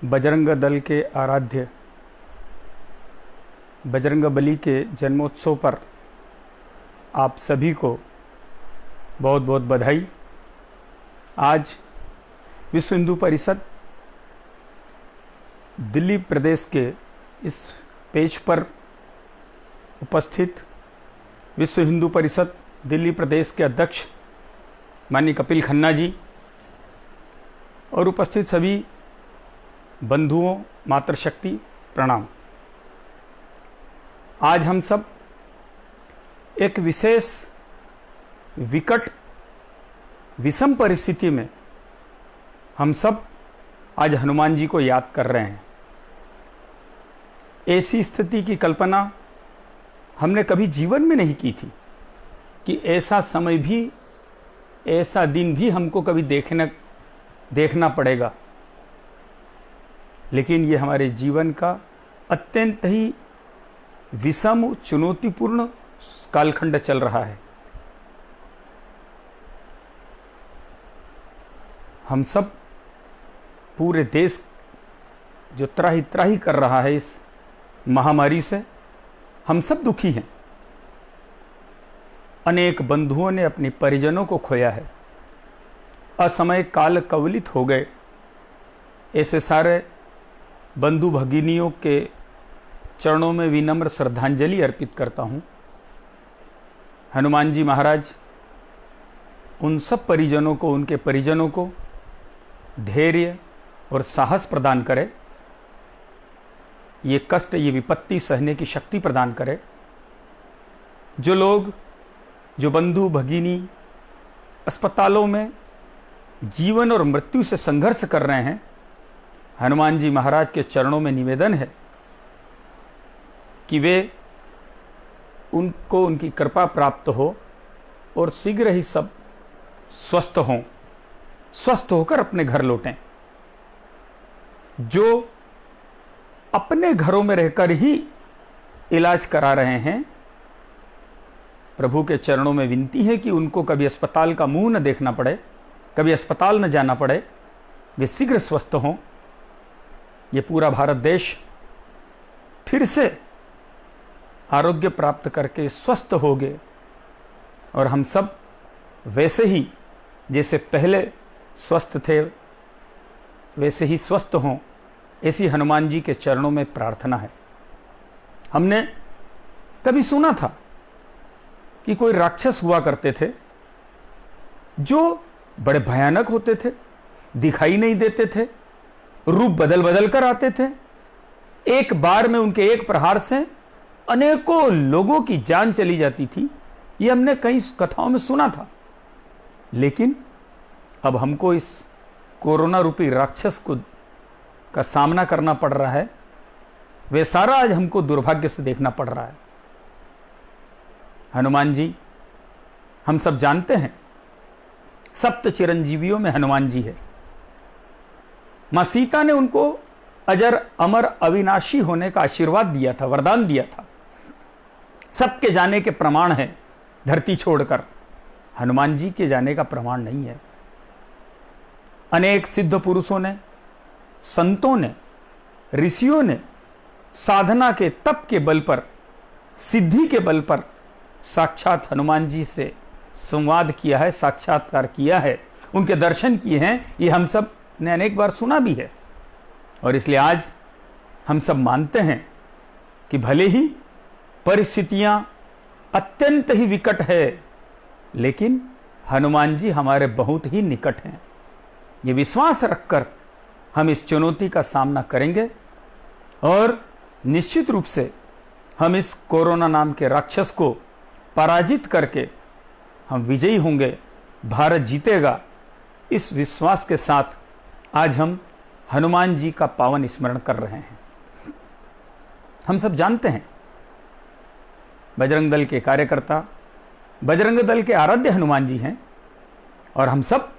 बजरंग दल के आराध्य बजरंगबली के जन्मोत्सव पर आप सभी को बहुत बहुत बधाई। आज विश्व हिंदू परिषद दिल्ली प्रदेश के इस पेज पर उपस्थित विश्व हिंदू परिषद दिल्ली प्रदेश के अध्यक्ष माननीय कपिल खन्ना जी और उपस्थित सभी बंधुओं, मातृशक्ति प्रणाम। आज हम सब एक विशेष विकट विषम परिस्थिति में हम सब आज हनुमान जी को याद कर रहे हैं। ऐसी स्थिति की कल्पना हमने कभी जीवन में नहीं की थी कि ऐसा समय भी, ऐसा दिन भी हमको कभी देखना पड़ेगा। लेकिन ये हमारे जीवन का अत्यंत ही विषम, चुनौतीपूर्ण कालखंड चल रहा है। हम सब, पूरे देश जो त्राही त्राही कर रहा है इस महामारी से, हम सब दुखी हैं। अनेक बंधुओं ने अपने परिजनों को खोया है, असमय काल कवलित हो गए। ऐसे सारे बंधु भगिनियों के चरणों में विनम्र श्रद्धांजलि अर्पित करता हूं। हनुमान जी महाराज उन सब परिजनों को, उनके परिजनों को धैर्य और साहस प्रदान करे, ये कष्ट, ये विपत्ति सहने की शक्ति प्रदान करे। जो लोग, जो बंधु भगिनी अस्पतालों में जीवन और मृत्यु से संघर्ष कर रहे हैं, हनुमान जी महाराज के चरणों में निवेदन है कि वे उनको उनकी कृपा प्राप्त हो और शीघ्र ही सब स्वस्थ हों, स्वस्थ होकर अपने घर लौटें। जो अपने घरों में रहकर ही इलाज करा रहे हैं, प्रभु के चरणों में विनती है कि उनको कभी अस्पताल का मुंह न देखना पड़े, कभी अस्पताल न जाना पड़े, वे शीघ्र स्वस्थ हों। ये पूरा भारत देश फिर से आरोग्य प्राप्त करके स्वस्थ हो गए और हम सब वैसे ही जैसे पहले स्वस्थ थे वैसे ही स्वस्थ हों, ऐसी हनुमान जी के चरणों में प्रार्थना है। हमने कभी सुना था कि कोई राक्षस हुआ करते थे जो बड़े भयानक होते थे, दिखाई नहीं देते थे, रूप बदल बदल कर आते थे। एक बार में उनके एक प्रहार से अनेकों लोगों की जान चली जाती थी। ये हमने कई कथाओं में सुना था। लेकिन अब हमको इस कोरोना रूपी राक्षस का सामना करना पड़ रहा है। वे सारा आज हमको दुर्भाग्य से देखना पड़ रहा है। हनुमान जी, हम सब जानते हैं, सप्त चिरंजीवियों में हनुमान जी है। मां सीता ने उनको अजर अमर अविनाशी होने का आशीर्वाद दिया था, वरदान दिया था। सबके जाने के प्रमाण है धरती छोड़कर, हनुमान जी के जाने का प्रमाण नहीं है। अनेक सिद्ध पुरुषों ने, संतों ने, ऋषियों ने साधना के तप के बल पर, सिद्धि के बल पर साक्षात हनुमान जी से संवाद किया है, साक्षात्कार किया है, उनके दर्शन किए हैं। ये हम सब ने अनेक बार सुना भी है। और इसलिए आज हम सब मानते हैं कि भले ही परिस्थितियां अत्यंत ही विकट है, लेकिन हनुमान जी हमारे बहुत ही निकट हैं। ये विश्वास रखकर हम इस चुनौती का सामना करेंगे और निश्चित रूप से हम इस कोरोना नाम के राक्षस को पराजित करके हम विजयी होंगे। भारत जीतेगा। इस विश्वास के साथ आज हम हनुमान जी का पावन स्मरण कर रहे हैं। हम सब जानते हैं, बजरंग दल के कार्यकर्ता, बजरंग दल के आराध्य हनुमान जी हैं और हम सब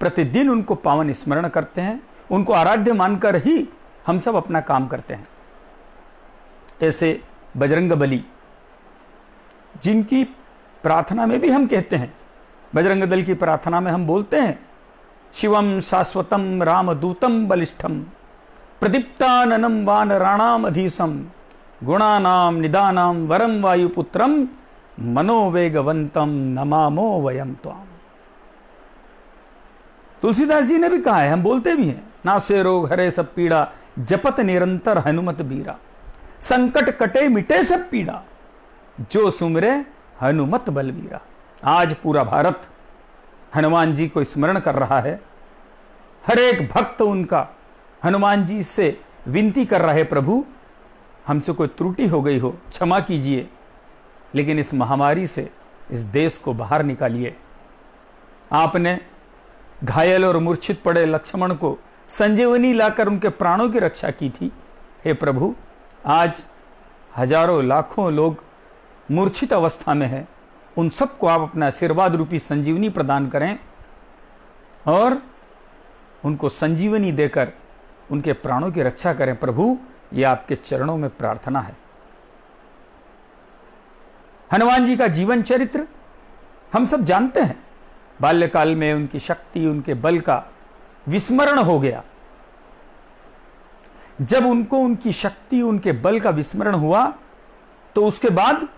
प्रतिदिन उनको पावन स्मरण करते हैं। उनको आराध्य मानकर ही हम सब अपना काम करते हैं। ऐसे बजरंगबली, जिनकी प्रार्थना में भी हम कहते हैं, बजरंग दल की प्रार्थना में हम बोलते हैं, शिवम शाश्वतम रामदूतम बलिष्ठम प्रदीप्ताननम वानराणाम अधीसम गुणानाम निदानाम वरम वायुपुत्रम मनोवेगवंतम नमामो वयम त्वाम। तुलसीदास जी ने भी कहा है, हम बोलते भी हैं, नासे रोग हरे सब पीड़ा जपत निरंतर हनुमत बीरा, संकट कटे मिटे सब पीड़ा जो सुमरे हनुमत बलवीरा। आज पूरा भारत हनुमान जी को स्मरण कर रहा है। हर एक भक्त उनका हनुमान जी से विनती कर रहा है, प्रभु हमसे कोई त्रुटि हो गई हो क्षमा कीजिए, लेकिन इस महामारी से इस देश को बाहर निकालिए। आपने घायल और मूर्छित पड़े लक्ष्मण को संजीवनी लाकर उनके प्राणों की रक्षा की थी। हे प्रभु, आज हजारों लाखों लोग मूर्छित अवस्था में हैं, उन सबको आप अपना आशीर्वाद रूपी संजीवनी प्रदान करें और उनको संजीवनी देकर उनके प्राणों की रक्षा करें। प्रभु, यह आपके चरणों में प्रार्थना है। हनुमान जी का जीवन चरित्र हम सब जानते हैं। बाल्यकाल में उनकी शक्ति, उनके बल का विस्मरण हो गया। जब उनको उनकी शक्ति, उनके बल का विस्मरण हुआ तो उसके बाद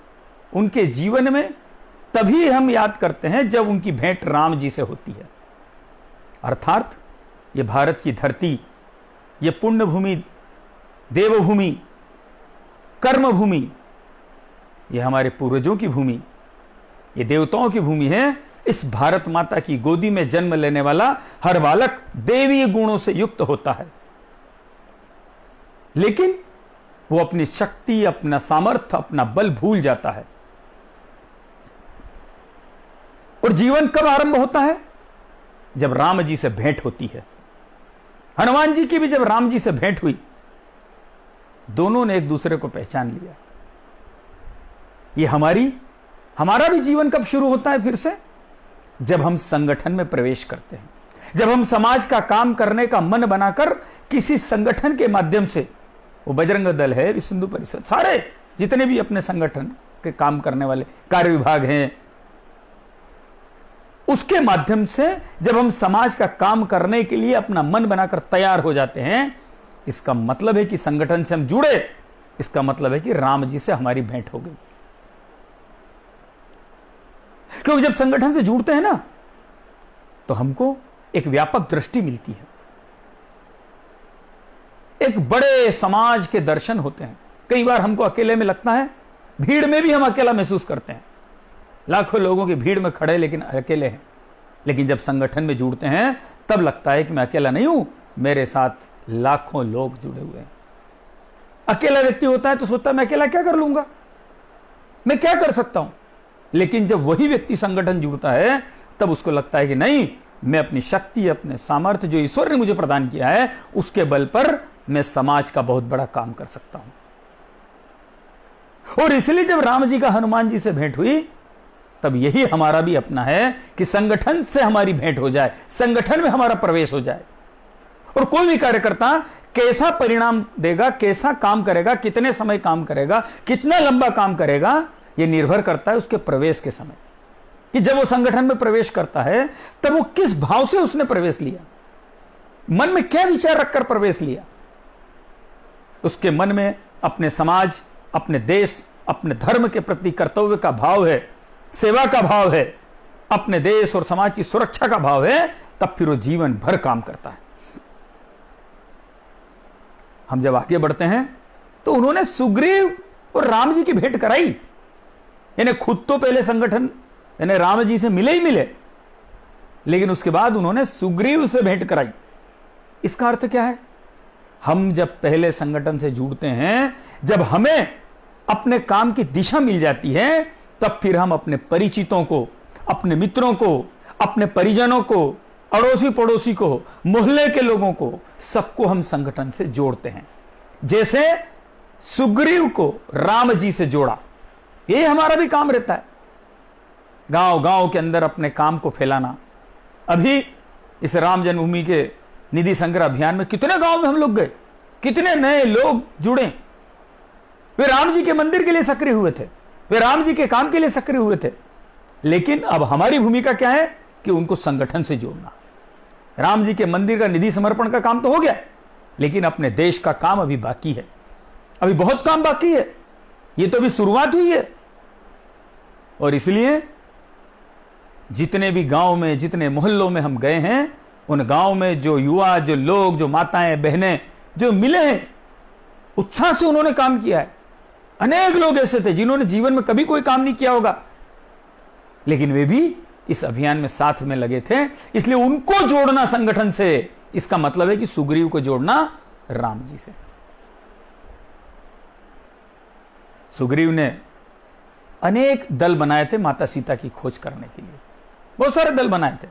उनके जीवन में तभी हम याद करते हैं जब उनकी भेंट राम जी से होती है। अर्थात ये भारत की धरती, ये पुण्य भूमि, देवभूमि, कर्म भूमि, ये हमारे पूर्वजों की भूमि, ये देवताओं की भूमि है। इस भारत माता की गोदी में जन्म लेने वाला हर बालक देवी गुणों से युक्त होता है, लेकिन वो अपनी शक्ति, अपना सामर्थ्य, अपना बल भूल जाता है। और जीवन कब आरंभ होता है? जब राम जी से भेंट होती है। हनुमान जी की भी जब राम जी से भेंट हुई, दोनों ने एक दूसरे को पहचान लिया। ये हमारा भी जीवन कब शुरू होता है फिर से? जब हम संगठन में प्रवेश करते हैं, जब हम समाज का काम करने का मन बनाकर किसी संगठन के माध्यम से, वो बजरंग दल है, विश्व हिंदू परिषद, सारे जितने भी अपने संगठन के काम करने वाले कार्य विभाग हैं, उसके माध्यम से जब हम समाज का काम करने के लिए अपना मन बनाकर तैयार हो जाते हैं, इसका मतलब है कि संगठन से हम जुड़े। इसका मतलब है कि राम जी से हमारी भेंट हो गई। क्योंकि जब संगठन से जुड़ते हैं ना, तो हमको एक व्यापक दृष्टि मिलती है, एक बड़े समाज के दर्शन होते हैं। कई बार हमको अकेले में लगता है, भीड़ में भी हम अकेला महसूस करते हैं, लाखों लोगों की भीड़ में खड़े लेकिन अकेले हैं। लेकिन जब संगठन में जुड़ते हैं तब लगता है कि मैं अकेला नहीं हूं, मेरे साथ लाखों लोग जुड़े हुए हैं। अकेला व्यक्ति होता है तो सोचता है मैं अकेला क्या कर लूंगा, मैं क्या कर सकता हूं। लेकिन जब वही व्यक्ति संगठन जुड़ता है तब उसको लगता है कि नहीं, मैं अपनी शक्ति, अपने सामर्थ्य जो ईश्वर ने मुझे प्रदान किया है, उसके बल पर मैं समाज का बहुत बड़ा काम कर सकता हूं। और इसलिए जब राम जी का हनुमान जी से भेंट हुई, तब यही हमारा भी अपना है कि संगठन से हमारी भेंट हो जाए, संगठन में हमारा प्रवेश हो जाए। और कोई भी कार्यकर्ता कैसा परिणाम देगा, कैसा काम करेगा, कितने समय काम करेगा, कितना लंबा काम करेगा, यह निर्भर करता है उसके प्रवेश के समय, कि जब वो संगठन में प्रवेश करता है तब वो किस भाव से उसने प्रवेश लिया, मन में क्या विचार रखकर प्रवेश लिया। उसके मन में अपने समाज, अपने देश, अपने धर्म के प्रति कर्तव्य का भाव है, सेवा का भाव है, अपने देश और समाज की सुरक्षा का भाव है, तब फिर वो जीवन भर काम करता है। हम जब आगे बढ़ते हैं तो उन्होंने सुग्रीव और राम जी की भेंट कराई। यानी खुद तो पहले संगठन यानी राम जी से मिले ही मिले, लेकिन उसके बाद उन्होंने सुग्रीव से भेंट कराई। इसका अर्थ क्या है? हम जब पहले संगठन से जुड़ते हैं, जब हमें अपने काम की दिशा मिल जाती है, तब फिर हम अपने परिचितों को, अपने मित्रों को, अपने परिजनों को, अड़ोसी पड़ोसी को, मोहल्ले के लोगों को, सबको हम संगठन से जोड़ते हैं। जैसे सुग्रीव को राम जी से जोड़ा, ये हमारा भी काम रहता है, गांव गांव के अंदर अपने काम को फैलाना। अभी इस राम जन्मभूमि के निधि संग्रह अभियान में कितने गांव में हम लोग गए, कितने नए लोग जुड़े। वे राम जी के मंदिर के लिए सक्रिय हुए थे, वे राम जी के काम के लिए सक्रिय हुए थे। लेकिन अब हमारी भूमिका क्या है कि उनको संगठन से जोड़ना। राम जी के मंदिर का निधि समर्पण का काम तो हो गया, लेकिन अपने देश का काम अभी बाकी है, अभी बहुत काम बाकी है। ये तो अभी शुरुआत हुई है। और इसलिए जितने भी गांव में, जितने मोहल्लों में हम गए हैं, उन गांव में जो युवा, जो लोग, जो माताएं बहनें जो मिले हैं, उत्साह से उन्होंने काम किया है। अनेक लोग ऐसे थे जिन्होंने जीवन में कभी कोई काम नहीं किया होगा, लेकिन वे भी इस अभियान में साथ में लगे थे। इसलिए उनको जोड़ना संगठन से, इसका मतलब है कि सुग्रीव को जोड़ना राम जी से। सुग्रीव ने अनेक दल बनाए थे माता सीता की खोज करने के लिए, बहुत सारे दल बनाए थे।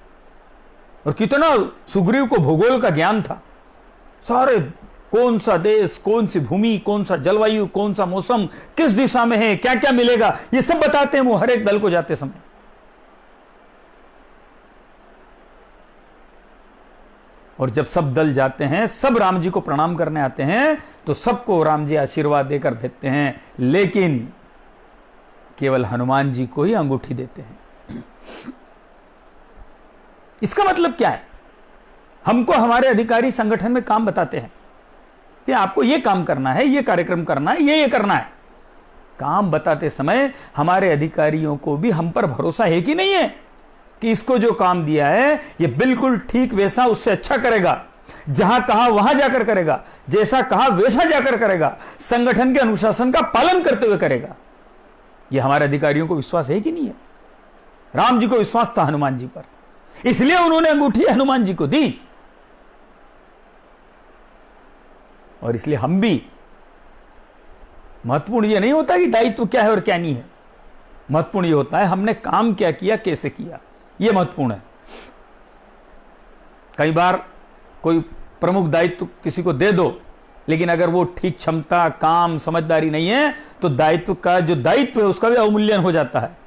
और कितना सुग्रीव को भूगोल का ज्ञान था, सारे कौन सा देश, कौन सी भूमि, कौन सा जलवायु, कौन सा मौसम, किस दिशा में है, क्या क्या मिलेगा, ये सब बताते हैं वो हर एक दल को जाते समय। और जब सब दल जाते हैं, सब राम जी को प्रणाम करने आते हैं, तो सबको राम जी आशीर्वाद देकर भेजते हैं, लेकिन केवल हनुमान जी को ही अंगूठी देते हैं। इसका मतलब क्या है? हमको हमारे अधिकारी संगठन में काम बताते हैं कि आपको यह काम करना है, यह कार्यक्रम करना है, ये करना है। काम बताते समय हमारे अधिकारियों को भी हम पर भरोसा है कि नहीं है कि इसको जो काम दिया है ये बिल्कुल ठीक वैसा, उससे अच्छा करेगा, जहां कहा वहां जाकर करेगा, जैसा कहा वैसा जाकर करेगा, संगठन के अनुशासन का पालन करते हुए करेगा। यह हमारे अधिकारियों को विश्वास है कि नहीं है? राम जी को विश्वास था हनुमान जी पर, इसलिए उन्होंने अंगूठी हनुमान जी को दी। और इसलिए हम भी, महत्वपूर्ण यह नहीं होता कि दायित्व क्या है और क्या नहीं है, महत्वपूर्ण यह होता है हमने काम क्या किया, कैसे किया, यह महत्वपूर्ण है। कई बार कोई प्रमुख दायित्व किसी को दे दो, लेकिन अगर वो ठीक क्षमता, काम, समझदारी नहीं है, तो दायित्व का जो दायित्व है उसका भी अवमूल्यन हो जाता है।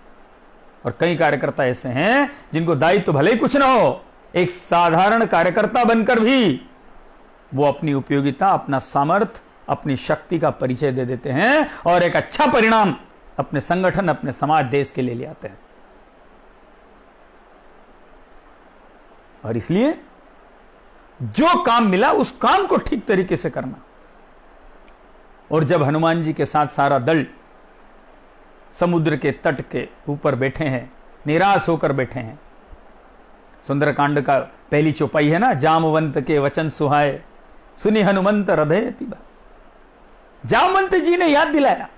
और कई कार्यकर्ता ऐसे हैं जिनको दायित्व भले ही कुछ ना हो, एक साधारण कार्यकर्ता बनकर भी वो अपनी उपयोगिता, अपना सामर्थ्य, अपनी शक्ति का परिचय दे देते हैं और एक अच्छा परिणाम अपने संगठन, अपने समाज, देश के लिए ले आते हैं। और इसलिए जो काम मिला उस काम को ठीक तरीके से करना। और जब हनुमान जी के साथ सारा दल समुद्र के तट के ऊपर बैठे हैं, निराश होकर बैठे हैं, सुंदरकांड का पहली चौपाई है ना, जामवंत के वचन सुहाए सुनी हनुमंत हृदय तिबा। जामवंत जी ने याद दिलाया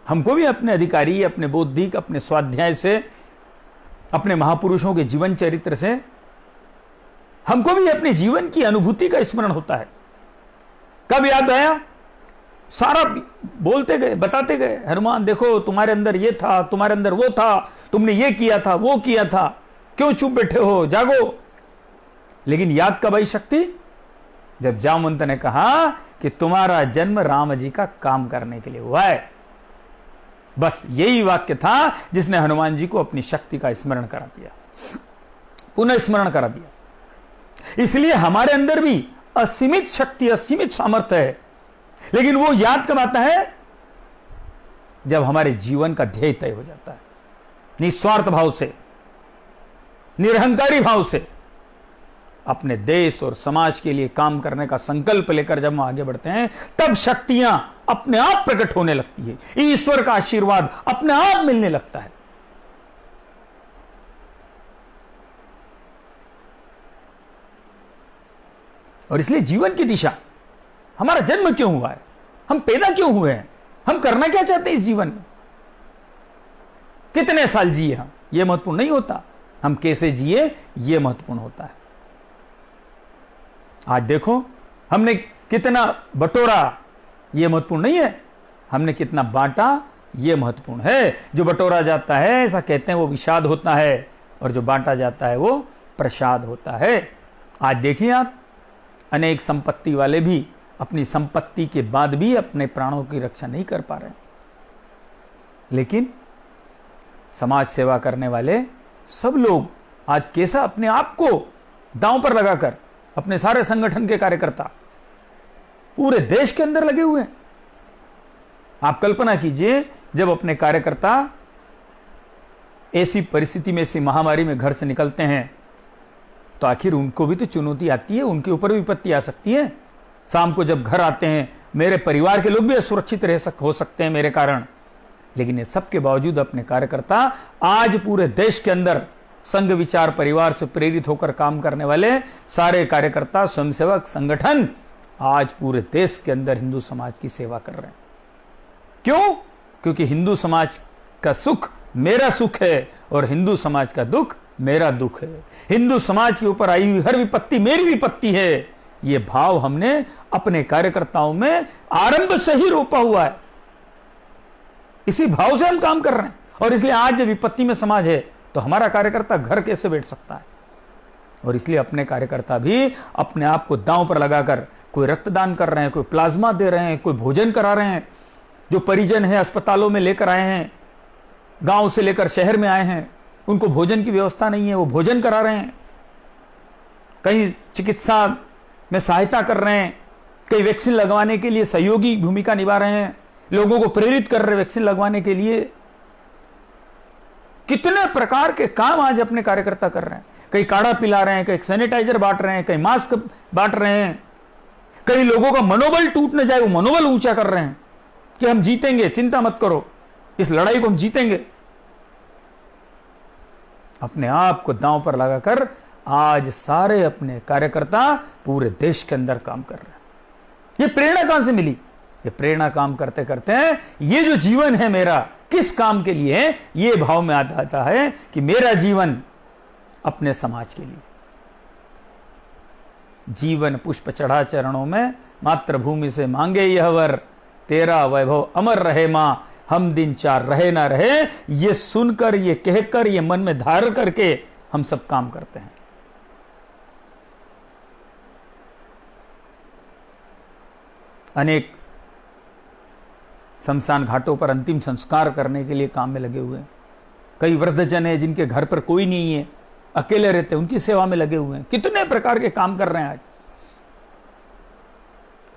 हमको भी अपने अधिकारी, अपने बौद्धिक, अपने स्वाध्याय से, अपने महापुरुषों के जीवन चरित्र से हमको भी अपने जीवन की अनुभूति का स्मरण होता है। कब याद आया? सारा बोलते गए, बताते गए, हनुमान देखो तुम्हारे अंदर ये था, तुम्हारे अंदर वो था, तुमने ये किया था, वो किया था, क्यों चुप बैठे हो, जागो। लेकिन याद कब आई शक्ति? जब जामवंत ने कहा कि तुम्हारा जन्म राम जी का काम करने के लिए हुआ है। बस यही वाक्य था जिसने हनुमान जी को अपनी शक्ति का स्मरण करा दिया, पुनः स्मरण करा दिया। इसलिए हमारे अंदर भी असीमित शक्ति, असीमित सामर्थ्य है, लेकिन वो याद कब आता है? जब हमारे जीवन का ध्येय तय हो जाता है। निस्वार्थ भाव से, निरहंकारी भाव से अपने देश और समाज के लिए काम करने का संकल्प लेकर जब हम आगे बढ़ते हैं, तब शक्तियां अपने आप प्रकट होने लगती है, ईश्वर का आशीर्वाद अपने आप मिलने लगता है। और इसलिए जीवन की दिशा, हमारा जन्म क्यों हुआ है, हम पैदा क्यों हुए हैं, हम करना क्या चाहते हैं इस जीवन में, कितने साल जिए हम, यह महत्वपूर्ण नहीं होता, हम कैसे जिए यह महत्वपूर्ण होता है। आज देखो हमने कितना बटोरा, यह महत्वपूर्ण नहीं है, हमने कितना बांटा यह महत्वपूर्ण है। जो बटोरा जाता है, ऐसा कहते हैं, वो विषाद होता है, और जो बांटा जाता है वो प्रसाद होता है। आज देखिए आप, अनेक संपत्ति वाले भी अपनी संपत्ति के बाद भी अपने प्राणों की रक्षा नहीं कर पा रहे, लेकिन समाज सेवा करने वाले सब लोग आज कैसा अपने आप को दांव पर लगाकर, अपने सारे संगठन के कार्यकर्ता पूरे देश के अंदर लगे हुए हैं। आप कल्पना कीजिए, जब अपने कार्यकर्ता ऐसी परिस्थिति में, ऐसी महामारी में घर से निकलते हैं, तो आखिर उनको भी तो चुनौती आती है, उनके ऊपर भी विपत्ति आ सकती है। शाम को जब घर आते हैं, मेरे परिवार के लोग भी असुरक्षित हो सकते हैं मेरे कारण। लेकिन ये सबके बावजूद अपने कार्यकर्ता आज पूरे देश के अंदर संघ विचार परिवार से प्रेरित होकर काम करने वाले सारे कार्यकर्ता, स्वयंसेवक संगठन आज पूरे देश के अंदर हिंदू समाज की सेवा कर रहे हैं। क्यों? क्योंकि हिंदू समाज का सुख मेरा सुख है और हिंदू समाज का दुख मेरा दुख है। हिंदू समाज के ऊपर आई हुई हर विपत्ति मेरी विपत्ति है। यह भाव हमने अपने कार्यकर्ताओं में आरंभ से ही रोपा हुआ है। इसी भाव से हम काम कर रहे हैं। और इसलिए आज जब विपत्ति में समाज है तो हमारा कार्यकर्ता घर कैसे बैठ सकता है। और इसलिए अपने कार्यकर्ता भी अपने आप को दांव पर लगाकर कोई रक्तदान कर रहे हैं, कोई प्लाज्मा दे रहे हैं, कोई भोजन करा रहे हैं। जो परिजन है अस्पतालों में लेकर आए हैं, गांव से लेकर शहर में आए हैं, उनको भोजन की व्यवस्था नहीं है, वो भोजन करा रहे हैं। कहीं चिकित्सा में सहायता कर रहे हैं, कई वैक्सीन लगवाने के लिए सहयोगी भूमिका निभा रहे हैं, लोगों को प्रेरित कर रहे हैं वैक्सीन लगवाने के लिए। कितने प्रकार के काम आज अपने कार्यकर्ता कर रहे हैं। कई काढ़ा पिला रहे हैं, कई सैनिटाइजर बांट रहे हैं, कई मास्क बांट रहे हैं। कई लोगों का मनोबल टूट न जाए वो मनोबल ऊंचा कर रहे हैं कि हम जीतेंगे, चिंता मत करो, इस लड़ाई को हम जीतेंगे। अपने आप को दांव पर लगाकर आज सारे अपने कार्यकर्ता पूरे देश के अंदर काम कर रहे हैं। ये प्रेरणा कहां से मिली? ये प्रेरणा काम करते करते हैं, ये जो जीवन है मेरा किस काम के लिए है, ये भाव में आता है कि मेरा जीवन अपने समाज के लिए। जीवन पुष्प चढ़ा चरणों में, मातृभूमि से मांगे यह वर, तेरा वैभव अमर रहे मां, हम दिन चार रहे ना रहे। ये सुनकर, ये कहकर, ये मन में धारण करके हम सब काम करते हैं। अनेक शमशान घाटों पर अंतिम संस्कार करने के लिए काम में लगे हुए हैं। कई वृद्धजन है जिनके घर पर कोई नहीं है, अकेले रहते हैं, उनकी सेवा में लगे हुए हैं। कितने प्रकार के काम कर रहे हैं आज।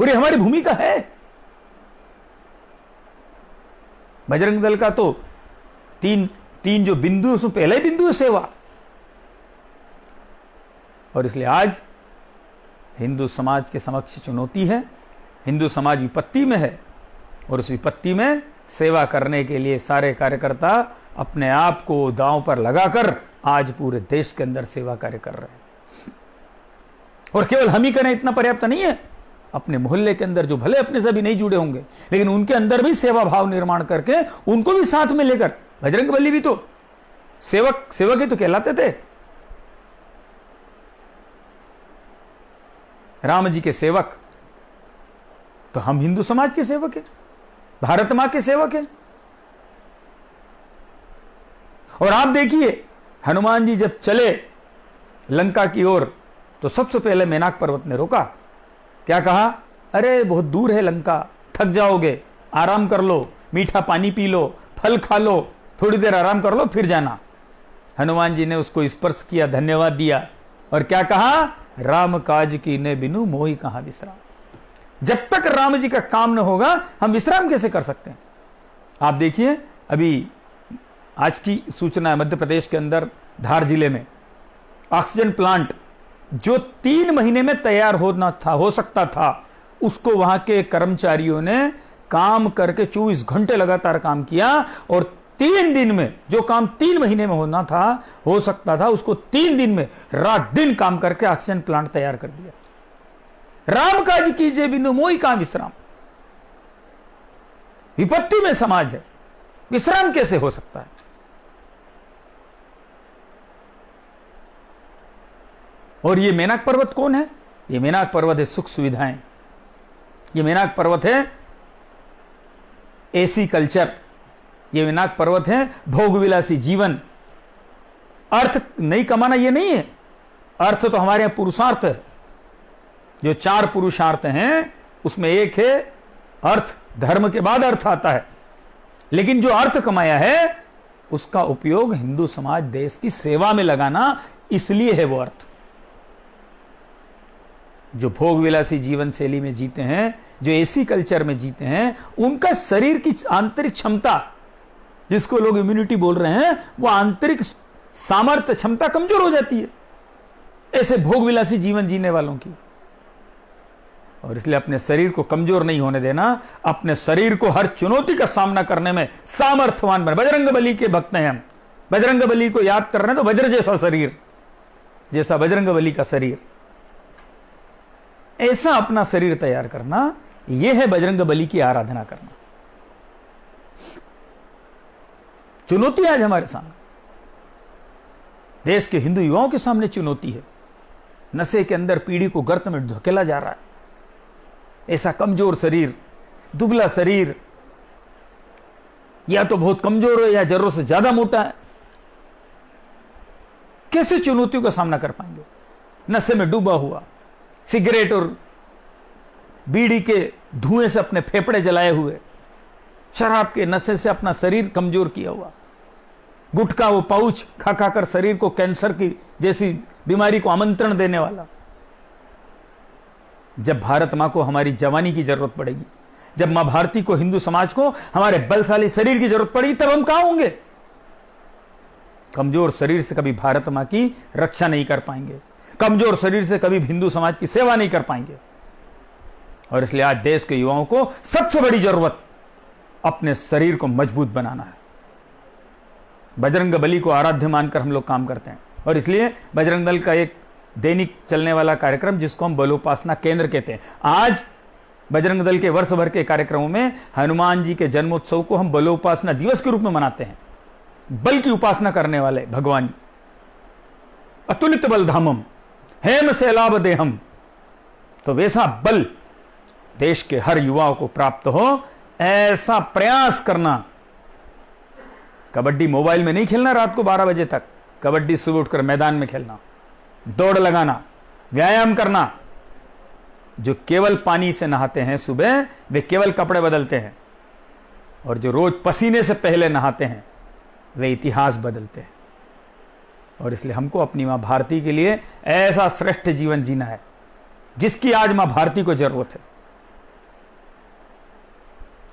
और ये हमारी भूमिका है। बजरंग दल का तो तीन जो बिंदु, उसमें पहला ही बिंदु है सेवा। और इसलिए आज हिंदू समाज के समक्ष चुनौती है। हिंदू समाज विपत्ति में है और उस विपत्ति में सेवा करने के लिए सारे कार्यकर्ता अपने आप को दांव पर लगाकर आज पूरे देश के अंदर सेवा कार्य कर रहे हैं। और केवल हम ही करें इतना पर्याप्त नहीं है। अपने मोहल्ले के अंदर जो भले अपने से भी नहीं जुड़े होंगे, लेकिन उनके अंदर भी सेवा भाव निर्माण करके उनको भी साथ में लेकर, बजरंगबली भी तो सेवक ही तो कहलाते थे। राम जी के सेवक, तो हम हिंदू समाज के सेवक हैं, भारत मां के सेवक हैं। और आप देखिए, हनुमान जी जब चले लंका की ओर तो सबसे पहले मेनाक पर्वत ने रोका। क्या कहा? अरे बहुत दूर है लंका, थक जाओगे, आराम कर लो, मीठा पानी पी लो, फल खा लो, थोड़ी देर आराम कर लो, फिर जाना। हनुमान जी ने उसको स्पर्श किया, धन्यवाद दिया और क्या कहा? राम काज की ने बिनु मोहि कहां विश्राम। जब तक राम जी का काम न होगा हम विश्राम कैसे कर सकते हैं? आप देखिए, अभी आज की सूचना है, मध्य प्रदेश के अंदर धार जिले में ऑक्सीजन प्लांट जो 3 महीने में तैयार हो सकता था, उसको वहां के कर्मचारियों ने काम करके 24 घंटे लगातार काम किया और 3 दिन में, जो काम 3 महीने में होना था, हो सकता था, उसको 3 दिन में रात दिन काम करके ऑक्सीजन प्लांट तैयार कर दिया। राम काज कीजिए बिनु मोहि कहां विश्राम। विपत्ति में समाज है, विश्राम कैसे हो सकता है? और ये मेनाक पर्वत कौन है? ये मेनाक पर्वत है सुख सुविधाएं। ये मेनाक पर्वत है एसी कल्चर। ये मेनाक पर्वत है भोगविलासी जीवन। अर्थ नहीं कमाना ये नहीं है। अर्थ तो हमारे यहां पुरुषार्थ है। जो 4 पुरुषार्थ हैं उसमें एक है अर्थ, धर्म के बाद अर्थ आता है। लेकिन जो अर्थ कमाया है उसका उपयोग हिंदू समाज देश की सेवा में लगाना, इसलिए है वो अर्थ। जो भोग विलासी जीवन शैली में जीते हैं, जो एसी कल्चर में जीते हैं, उनका शरीर की आंतरिक क्षमता, जिसको लोग इम्यूनिटी बोल रहे हैं, वो आंतरिक सामर्थ्य क्षमता कमजोर हो जाती है। ऐसे भोगविलासी जीवन जीने वालों की। और इसलिए अपने शरीर को कमजोर नहीं होने देना, अपने शरीर को हर चुनौती का सामना करने में सामर्थ्यवान बने। बजरंगबली के भक्त हैं हम, बजरंगबली को याद कर रहे हैं तो वज्र जैसा शरीर, जैसा बजरंगबली का शरीर, ऐसा अपना शरीर तैयार करना, यह है बजरंगबली की आराधना करना। चुनौती आज हमारे सामने, देश के हिंदू युवाओं के सामने चुनौती है। नशे के अंदर पीढ़ी को गर्त में धकेला जा रहा है। ऐसा कमजोर शरीर, दुबला शरीर, या तो बहुत कमजोर है या जरूरत से ज्यादा मोटा है। कैसे चुनौतियों का सामना कर पाएंगे? नशे में डूबा हुआ, सिगरेट और बीड़ी के धुएं से अपने फेफड़े जलाए हुए, शराब के नशे से अपना शरीर कमजोर किया हुआ, गुटखा वो पाउच खा खाकर शरीर को कैंसर की जैसी बीमारी को आमंत्रण देने वाला। जब भारत मां को हमारी जवानी की जरूरत पड़ेगी, जब मां भारती को, हिंदू समाज को हमारे बलशाली शरीर की जरूरत पड़ेगी, तब हम कहां होंगे? कमजोर शरीर से कभी भारत मां की रक्षा नहीं कर पाएंगे, कमजोर शरीर से कभी हिंदू समाज की सेवा नहीं कर पाएंगे। और इसलिए आज देश के युवाओं को सबसे बड़ी जरूरत अपने शरीर को मजबूत बनाना है। बजरंगबली को आराध्य मानकर हम लोग काम करते हैं, और इसलिए बजरंग दल का एक दैनिक चलने वाला कार्यक्रम, जिसको हम बलोपासना केंद्र कहते हैं, आज बजरंग दल के वर्ष भर के कार्यक्रमों में हनुमान जी के जन्मोत्सव को हम बलोपासना दिवस के रूप में मनाते हैं। बल की उपासना करने वाले भगवान, अतुलित बल धामम हेम सैलाब देहम, तो वैसा बल देश के हर युवाओं को प्राप्त हो, ऐसा प्रयास करना। कबड्डी मोबाइल में नहीं खेलना रात को 12 बजे तक, कबड्डी सुबह उठकर मैदान में खेलना, दौड़ लगाना, व्यायाम करना। जो केवल पानी से नहाते हैं सुबह, वे केवल कपड़े बदलते हैं, और जो रोज पसीने से पहले नहाते हैं वे इतिहास बदलते हैं। और इसलिए हमको अपनी मां भारती के लिए ऐसा श्रेष्ठ जीवन जीना है जिसकी आज मां भारती को जरूरत है।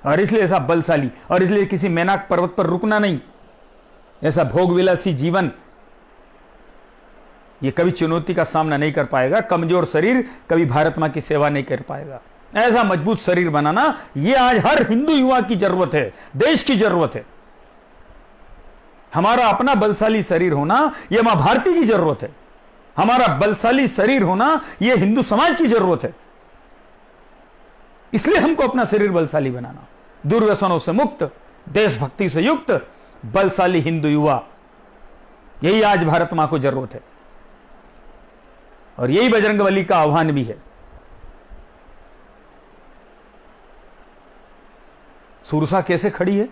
और इसलिए ऐसा बलशाली, और इसलिए किसी मैनाक पर्वत पर रुकना नहीं। ऐसा भोगविलासी जीवन ये कभी चुनौती का सामना नहीं कर पाएगा। कमजोर शरीर कभी भारत मां की सेवा नहीं कर पाएगा। ऐसा मजबूत शरीर बनाना, ये आज हर हिंदू युवा की जरूरत है, देश की जरूरत है। हमारा अपना बलशाली शरीर होना, यह मां भारती की जरूरत है। हमारा बलशाली शरीर होना, यह हिंदू समाज की जरूरत है। इसलिए हमको अपना शरीर बलशाली बनाना, दुर्व्यसनों से मुक्त, देशभक्ति से युक्त बलशाली हिंदू युवा, यही आज भारत मां को जरूरत है। और यही बजरंगबली का आह्वान भी है। सूरसा कैसे खड़ी है?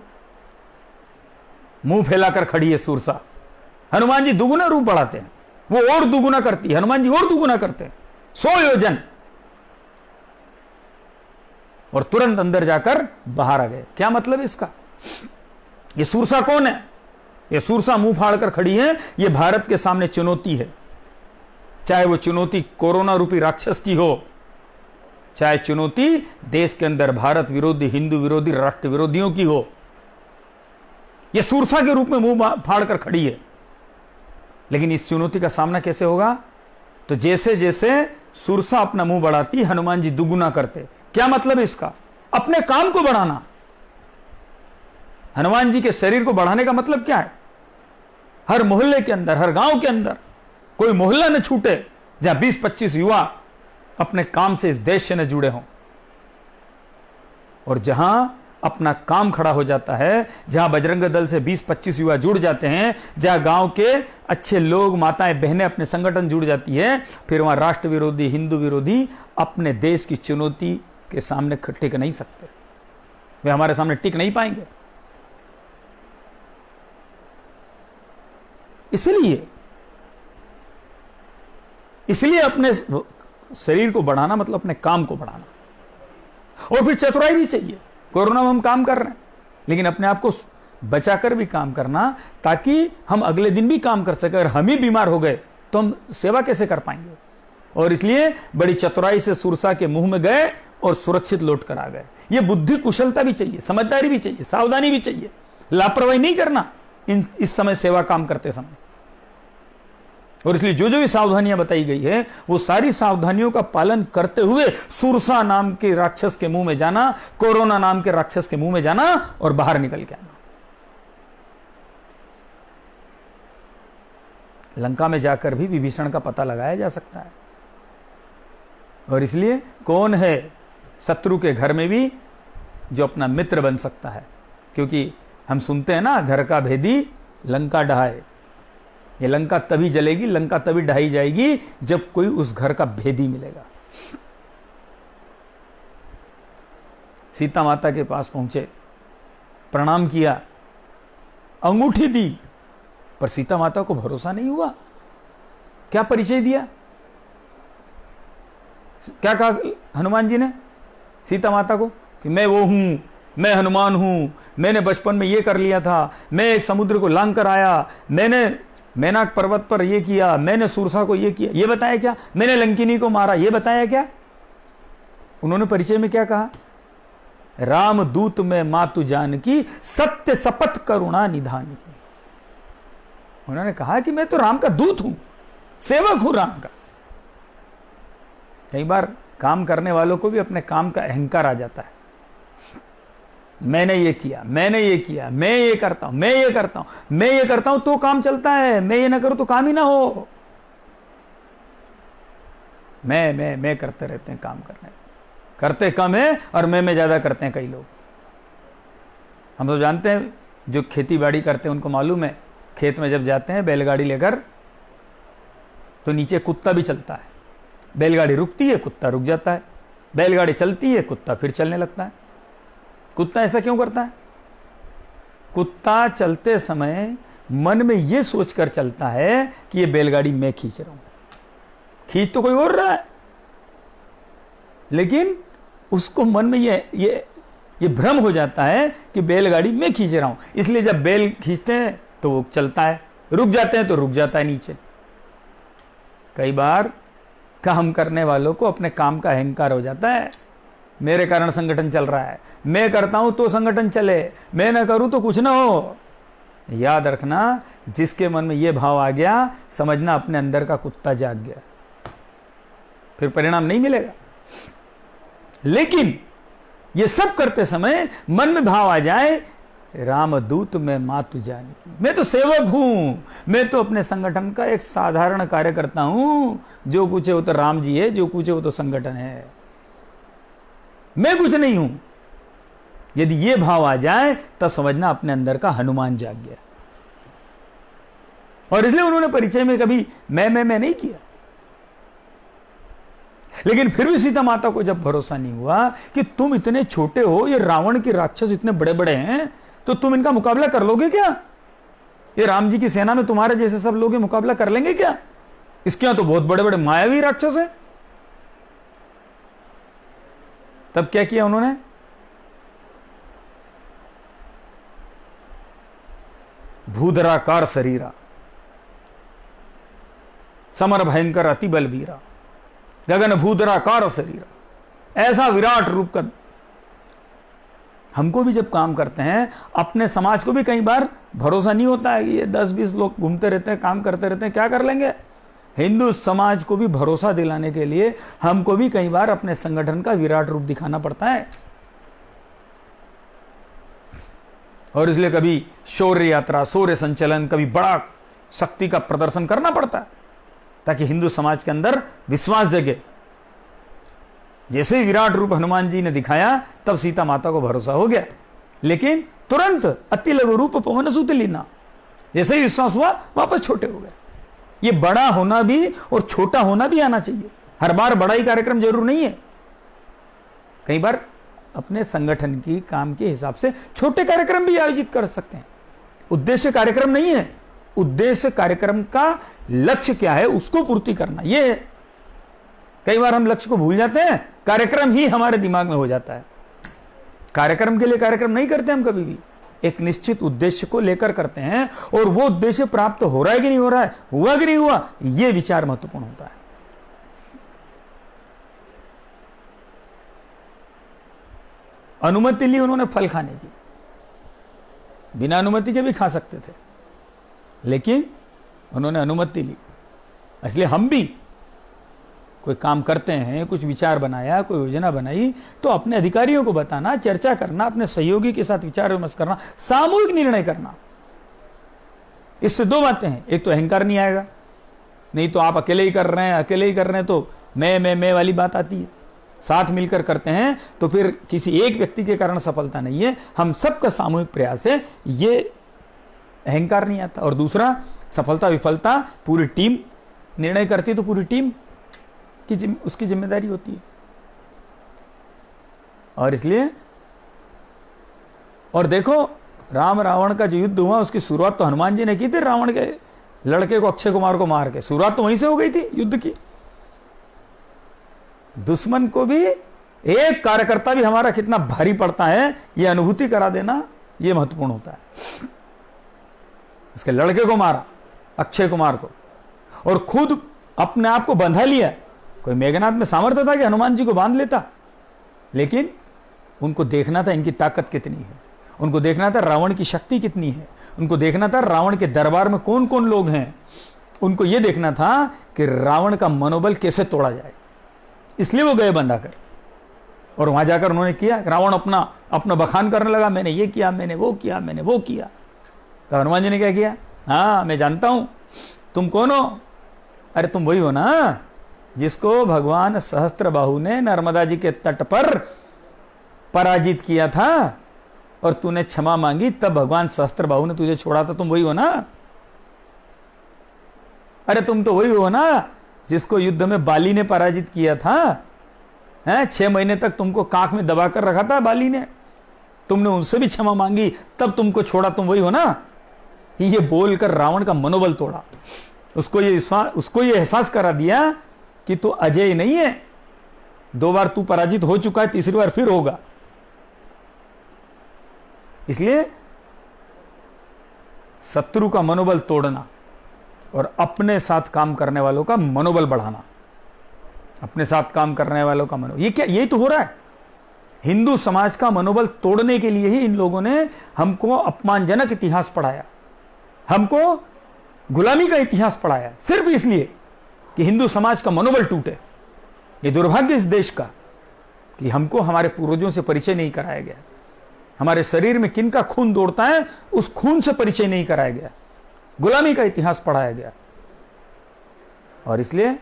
मुंह फैलाकर खड़ी है सूरसा। हनुमान जी दुगुना रूप बढ़ाते हैं, वो और दुगुना करती है, हनुमान जी और दुगुना करते हैं, 100 योजन, और तुरंत अंदर जाकर बाहर आ गए। क्या मतलब इसका? ये सूरसा कौन है? ये सूरसा मुंह फाड़कर खड़ी है। ये भारत के सामने चुनौती है, चाहे वो चुनौती कोरोना रूपी राक्षस की हो, चाहे चुनौती देश के अंदर भारत विरोधी, हिंदू विरोधी, राष्ट्र विरोधियों की हो। यह सूरसा के रूप में मुंह फाड़कर खड़ी है। लेकिन इस चुनौती का सामना कैसे होगा? तो जैसे जैसे सूरसा अपना मुंह बढ़ाती, हनुमान जी दुगुना करते। क्या मतलब इसका? अपने काम को बढ़ाना। हनुमान जी के शरीर को बढ़ाने का मतलब क्या है? हर मोहल्ले के अंदर, हर गांव के अंदर कोई मोहल्ला न छूटे जहां 20-25 युवा अपने काम से इस देश से न जुड़े हों। और जहां अपना काम खड़ा हो जाता है, जहां बजरंग दल से 20-25 युवा जुड़ जाते हैं, जहां गांव के अच्छे लोग, माताएं, बहनें अपने संगठन जुड़ जाती है, फिर वहां राष्ट्र विरोधी, हिंदू विरोधी अपने देश की चुनौती के सामने टिक नहीं सकते। वे हमारे सामने टिक नहीं पाएंगे। इसलिए अपने शरीर को बढ़ाना मतलब अपने काम को बढ़ाना। और फिर चतुराई भी चाहिए। कोरोना में हम काम कर रहे हैं, लेकिन अपने आप को बचाकर भी काम करना, ताकि हम अगले दिन भी काम कर सके। अगर हम ही बीमार हो गए तो हम सेवा कैसे कर पाएंगे? और इसलिए बड़ी चतुराई से सूरसा के मुंह में गए और सुरक्षित लौट कर आ गए। ये बुद्धि कुशलता भी चाहिए, समझदारी भी चाहिए, सावधानी भी चाहिए, लापरवाही नहीं करना इस समय सेवा काम करते समय। और इसलिए जो जो भी सावधानियां बताई गई है वो सारी सावधानियों का पालन करते हुए सुरसा नाम के राक्षस के मुंह में जाना, कोरोना नाम के राक्षस के मुंह में जाना और बाहर निकल के आना। लंका में जाकर भी विभीषण का पता लगाया जा सकता है। और इसलिए कौन है शत्रु के घर में भी जो अपना मित्र बन सकता है, क्योंकि हम सुनते हैं ना, घर का भेदी लंका ढहाए। ये लंका तभी जलेगी, लंका तभी ढहाई जाएगी जब कोई उस घर का भेदी मिलेगा। सीता माता के पास पहुंचे, प्रणाम किया, अंगूठी दी, पर सीता माता को भरोसा नहीं हुआ। क्या परिचय दिया, क्या कहा हनुमान जी ने सीता माता को कि मैं वो हूं, मैं हनुमान हूं, मैंने बचपन में ये कर लिया था, मैं एक समुद्र को लांग कर आया, मैंने मैनाक पर्वत पर ये किया, मैंने सुरसा को ये किया, ये बताया क्या? मैंने लंकिनी को मारा, ये बताया क्या? उन्होंने परिचय में क्या कहा? राम दूत में मातु जानकी, सत्य शपथ करुणा निधान की। उन्होंने कहा कि मैं तो राम का दूत हूं, सेवक हूं राम का। कई बार काम करने वालों को भी अपने काम का अहंकार आ जाता है। मैंने ये किया, मैंने ये किया, मैं ये करता हूं, मैं ये करता हूं, मैं ये करता हूं तो काम चलता है, मैं ये ना करूं तो काम ही ना हो। मैं करते रहते हैं, काम करते कम है और मैं ज्यादा करते हैं कई लोग। हम तो जानते हैं, जो खेती बाड़ी करते हैं उनको मालूम है, खेत में जब जाते हैं बैलगाड़ी लेकर तो नीचे कुत्ता भी चलता है। बैलगाड़ी रुकती है, कुत्ता रुक जाता है, बैलगाड़ी चलती है, कुत्ता फिर चलने लगता है। कुत्ता ऐसा क्यों करता है? कुत्ता चलते समय मन में यह सोचकर चलता है कि ये बैलगाड़ी मैं खींच रहा हूं, खींच तो कोई और रहा है, लेकिन उसको मन में ये भ्रम हो जाता है कि बैलगाड़ी मैं खींच रहा हूं। इसलिए जब बैल खींचते हैं तो वो चलता है, रुक जाते हैं तो रुक जाता है नीचे। कई बार काम करने वालों को अपने काम का अहंकार हो जाता है, मेरे कारण संगठन चल रहा है, मैं करता हूं तो संगठन चले, मैं ना करूं तो कुछ ना हो। याद रखना, जिसके मन में यह भाव आ गया, समझना अपने अंदर का कुत्ता जाग गया, फिर परिणाम नहीं मिलेगा। लेकिन ये सब करते समय मन में भाव आ जाए, रामदूत में मातु जानकी, मैं तो सेवक हूं, मैं तो अपने संगठन का एक साधारण कार्यकर्ता हूं, जो कुछ है वो तो राम जी है, जो कुछ है वो तो संगठन है, मैं कुछ नहीं हूं। यदि ये भाव आ जाए तब समझना अपने अंदर का हनुमान जाग गया। और इसलिए उन्होंने परिचय में कभी मैं नहीं किया। लेकिन फिर भी सीता माता को जब भरोसा नहीं हुआ कि तुम इतने छोटे हो, ये रावण के राक्षस इतने बड़े बड़े हैं, तो तुम इनका मुकाबला कर लोगे क्या? ये राम जी की सेना में तुम्हारे जैसे सब लोग मुकाबला कर लेंगे क्या? इसके यहां तो बहुत बड़े बड़े मायावी राक्षस हैं। तब क्या किया उन्होंने? भूधराकार शरीरा, समर भयंकर अति बलवीरा, गगन भूधराकार शरीरा, ऐसा विराट रूप कर। हमको भी जब काम करते हैं, अपने समाज को भी कई बार भरोसा नहीं होता है कि ये 10-20 लोग घूमते रहते हैं, काम करते रहते हैं, क्या कर लेंगे। हिंदू समाज को भी भरोसा दिलाने के लिए हमको भी कई बार अपने संगठन का विराट रूप दिखाना पड़ता है। और इसलिए कभी शौर्य यात्रा, शौर्य संचलन, कभी बड़ा शक्ति का प्रदर्शन करना पड़ता है, ताकि हिंदू समाज के अंदर विश्वास जगे। जैसे ही विराट रूप हनुमान जी ने दिखाया, तब सीता माता को भरोसा हो गया। लेकिन तुरंत अति लघु रूप पवन सुत लीना, जैसे ही विश्वास हुआ वापस छोटे हो गए। ये बड़ा होना भी और छोटा होना भी आना चाहिए। हर बार बड़ा ही कार्यक्रम जरूर नहीं है, कई बार अपने संगठन की काम के हिसाब से छोटे कार्यक्रम भी आयोजित कर सकते हैं। उद्देश्य कार्यक्रम नहीं है, उद्देश्य कार्यक्रम का लक्ष्य क्या है उसको पूर्ति करना, यह है। कई बार हम लक्ष्य को भूल जाते हैं, कार्यक्रम ही हमारे दिमाग में हो जाता है। कार्यक्रम के लिए कार्यक्रम नहीं करते हम कभी भी, एक निश्चित उद्देश्य को लेकर करते हैं, और वो उद्देश्य प्राप्त हो रहा है कि नहीं हो रहा है, हुआ कि नहीं हुआ, यह विचार महत्वपूर्ण होता है। अनुमति ली उन्होंने फल खाने की, बिना अनुमति के भी खा सकते थे, लेकिन उन्होंने अनुमति ली। इसलिए हम भी कोई काम करते हैं, कुछ विचार बनाया, कोई योजना बनाई, तो अपने अधिकारियों को बताना, चर्चा करना, अपने सहयोगी के साथ विचार विमर्श करना, सामूहिक निर्णय करना। इससे दो बातें हैं, एक तो अहंकार नहीं आएगा, नहीं तो आप अकेले ही कर रहे हैं तो मैं वाली बात आती है। साथ मिलकर करते हैं तो फिर किसी एक व्यक्ति के कारण सफलता नहीं है, हम सबका सामूहिक प्रयास है, ये अहंकार नहीं आता। और दूसरा, सफलता विफलता पूरी टीम निर्णय करती है, तो पूरी टीम की उसकी जिम्मेदारी होती है। और इसलिए, और देखो राम रावण का जो युद्ध हुआ उसकी शुरुआत तो हनुमान जी ने की थी, रावण के लड़के को अक्षय कुमार को मार के शुरुआत तो वहीं से हो गई थी युद्ध की। दुश्मन को भी, एक कार्यकर्ता भी हमारा कितना भारी पड़ता है, यह अनुभूति करा देना, यह महत्वपूर्ण होता है। उसके लड़के को मारा, अक्षय कुमार को, और खुद अपने आप को बंधा लिया। कोई मेघनाथ में सामर्थ्य था कि हनुमान जी को बांध लेता, लेकिन उनको देखना था इनकी ताकत कितनी है, उनको देखना था रावण की शक्ति कितनी है, उनको देखना था रावण के दरबार में कौन कौन लोग हैं, उनको यह देखना था कि रावण का मनोबल कैसे तोड़ा जाए। इसलिए वो गए बंधा कर, और वहां जाकर उन्होंने किया। रावण अपना बखान करने लगा, मैंने ये किया, मैंने वो किया। तो हनुमान जी ने क्या किया? हाँ, मैं जानता हूं तुम कौन हो। अरे तुम वही हो ना जिसको भगवान सहस्त्रबाहु ने नर्मदा जी के तट पर पराजित किया था, और तूने क्षमा मांगी, तब भगवान सहस्त्रबाहु ने तुझे छोड़ा था। तुम वही हो ना? अरे तुम तो वही हो ना जिसको युद्ध में बाली ने पराजित किया था। 6 महीने तक तुमको कांख में दबा कर रखा था बाली ने, तुमने उनसे भी क्षमा मांगी, तब तुमको छोड़ा। तुम वही हो ना? ये बोलकर रावण का मनोबल तोड़ा, उसको ये एहसास करा दिया कि तू अजय नहीं है, 2 बार तू पराजित हो चुका है, तीसरी बार फिर होगा। इसलिए शत्रु का मनोबल तोड़ना और अपने साथ काम करने वालों का मनोबल बढ़ाना, अपने साथ काम करने वालों का मनोबल, यही तो हो रहा है। हिंदू समाज का मनोबल तोड़ने के लिए ही इन लोगों ने हमको अपमानजनक इतिहास पढ़ाया, हमको गुलामी का इतिहास पढ़ाया, सिर्फ इसलिए कि हिंदू समाज का मनोबल टूटे। ये दुर्भाग्य इस देश का कि हमको हमारे पूर्वजों से परिचय नहीं कराया गया, हमारे शरीर में किनका खून दौड़ता है उस खून से परिचय नहीं कराया गया, गुलामी का इतिहास पढ़ाया गया। और इसलिए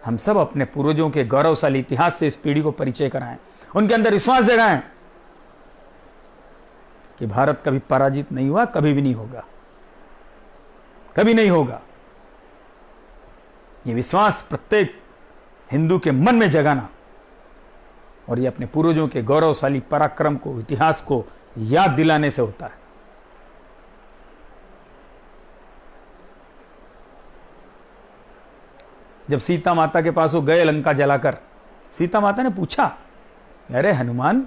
हम सब अपने पूर्वजों के गौरवशाली इतिहास से इस पीढ़ी को परिचय कराएं, उनके अंदर विश्वास जगाएं कि भारत कभी पराजित नहीं हुआ, कभी भी नहीं होगा, कभी नहीं होगा। ये विश्वास प्रत्येक हिंदू के मन में जगाना, और ये अपने पूर्वजों के गौरवशाली पराक्रम को, इतिहास को याद दिलाने से होता है। जब सीता माता के पास वो गए लंका जलाकर, सीता माता ने पूछा, अरे हनुमान,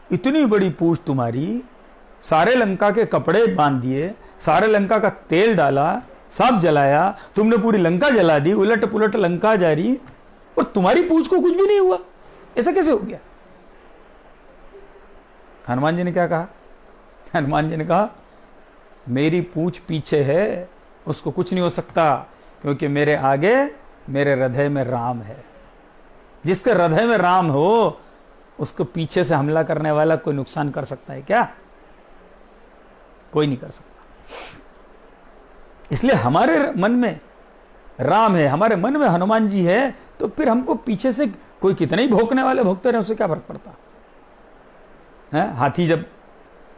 इतनी बड़ी पूछ तुम्हारी, सारे लंका के कपड़े बांध दिए, सारे लंका का तेल डाला, सब जलाया, तुमने पूरी लंका जला दी, उलट पुलट लंका जारी, और तुम्हारी पूछ को कुछ भी नहीं हुआ, ऐसा कैसे हो गया? हनुमान जी ने क्या कहा? हनुमान जी ने कहा, मेरी पूछ पीछे है, उसको कुछ नहीं हो सकता, क्योंकि मेरे आगे मेरे हृदय में राम है। जिसके हृदय में राम हो उसको पीछे से हमला करने वाला कोई नुकसान कर सकता है क्या? कोई नहीं कर सकता। इसलिए हमारे मन में राम है, हमारे मन में हनुमान जी है, तो फिर हमको पीछे से कोई कितने ही भौंकने वाले भौंकते रहे, उससे क्या फर्क पड़ता है? हाथी जब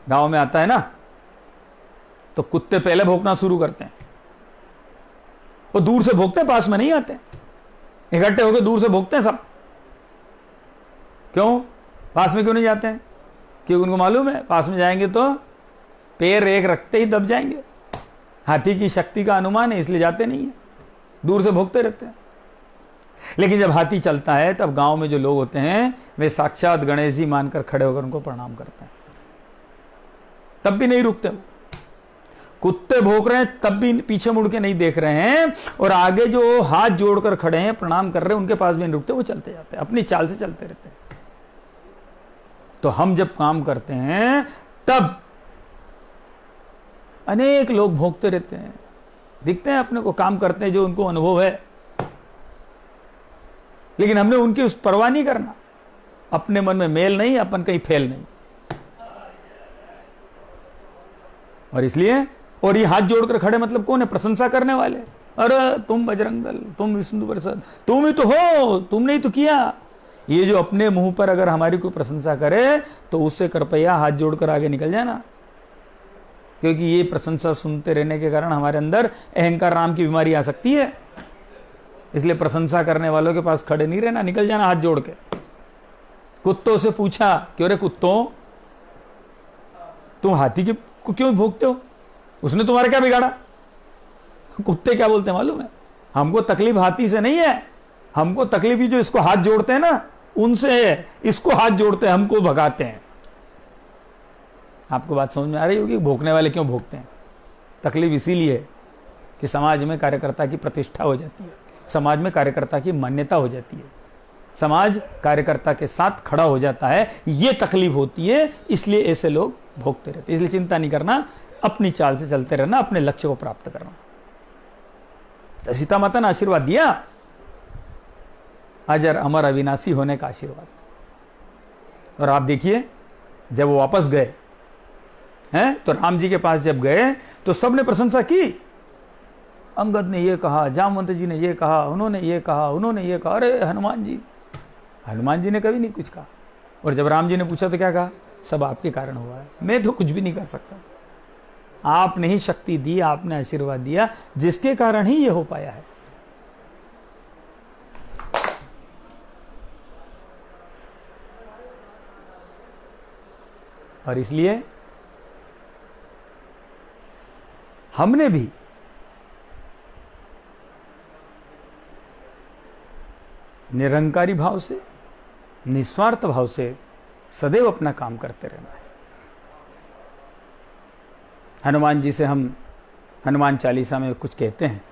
गांव में आता है ना, तो कुत्ते पहले भौंकना शुरू करते हैं, वो दूर से भौंकते हैं, पास में नहीं आते, इकट्ठे होकर दूर से भौंकते हैं सब। क्यों? पास में क्यों नहीं जाते हैं? क्योंकि उनको मालूम है पास में जाएंगे तो पैर एक रखते ही दब जाएंगे। हाथी की शक्ति का अनुमान है, इसलिए जाते नहीं है, दूर से भौंकते रहते हैं। लेकिन जब हाथी चलता है तब गांव में जो लोग होते हैं वे साक्षात गणेश जी मानकर खड़े होकर उनको प्रणाम करते हैं, तब भी नहीं रुकते। कुत्ते भौंक रहे हैं तब भी पीछे मुड़ के नहीं देख रहे हैं, और आगे जो हाथ जोड़कर खड़े हैं प्रणाम कर रहे हैं उनके पास भी नहीं रुकते, वो चलते जाते हैं, अपनी चाल से चलते रहते हैं। तो हम जब काम करते हैं तब अनेक लोग भौंकते रहते हैं, दिखते हैं अपने को, काम करते हैं जो उनको अनुभव है, लेकिन हमने उनकी उस परवाह नहीं करना। अपने मन में मेल नहीं, अपन कहीं फेल नहीं। और इसलिए, और ये हाथ जोड़कर खड़े मतलब कौन है? प्रशंसा करने वाले। अरे तुम बजरंग दल, तुम विष्णु परिषद, तुम ही तो हो, तुमने ही तो किया। ये जो अपने मुंह पर अगर हमारी कोई प्रशंसा करे तो उससे कृपया हाथ जोड़कर आगे निकल जाना, क्योंकि ये प्रशंसा सुनते रहने के कारण हमारे अंदर अहंकार नाम की बीमारी आ सकती है। इसलिए प्रशंसा करने वालों के पास खड़े नहीं रहना, निकल जाना हाथ जोड़ के। कुत्तों से पूछा, क्यों रे कुत्तों, तुम हाथी को क्यों भोगते हो? उसने तुम्हारा क्या बिगाड़ा? कुत्ते क्या बोलते हैं मालूम है? हमको तकलीफ हाथी से नहीं है, हमको तकलीफ ही जो इसको हाथ जोड़ते हैं ना उनसे है। इसको हाथ जोड़ते हैं, हमको भगाते हैं। आपको बात समझ में आ रही होगी? भोगने वाले क्यों भोगते हैं? तकलीफ इसीलिए कि समाज में कार्यकर्ता की प्रतिष्ठा हो जाती है, समाज में कार्यकर्ता की मान्यता हो जाती है, समाज कार्यकर्ता के साथ खड़ा हो जाता है। ये तकलीफ होती है, इसलिए ऐसे लोग भोगते रहते। इसलिए चिंता नहीं करना, अपनी चाल से चलते रहना, अपने लक्ष्य को प्राप्त करना। तो सीता माता ने आशीर्वाद दिया, अजर अमर अविनाशी होने का आशीर्वाद। और आप देखिए, जब वो वापस गए हैं तो राम जी के पास जब गए तो सबने प्रशंसा की। अंगद ने ये कहा, जामवंत जी ने ये कहा, उन्होंने ये कहा, उन्होंने ये कहा। अरे हनुमान जी ने कभी नहीं कुछ कहा। और जब राम जी ने पूछा तो क्या कहा? सब आपके कारण हुआ है, मैं तो कुछ भी नहीं कर सकता। आपने ही शक्ति दी, आपने आशीर्वाद दिया, जिसके कारण ही ये हो पाया है। और इसलिए हमने भी निरंकारी भाव से, निस्वार्थ भाव से सदैव अपना काम करते रहना है। हनुमान जी से हम हनुमान चालीसा में कुछ कहते हैं।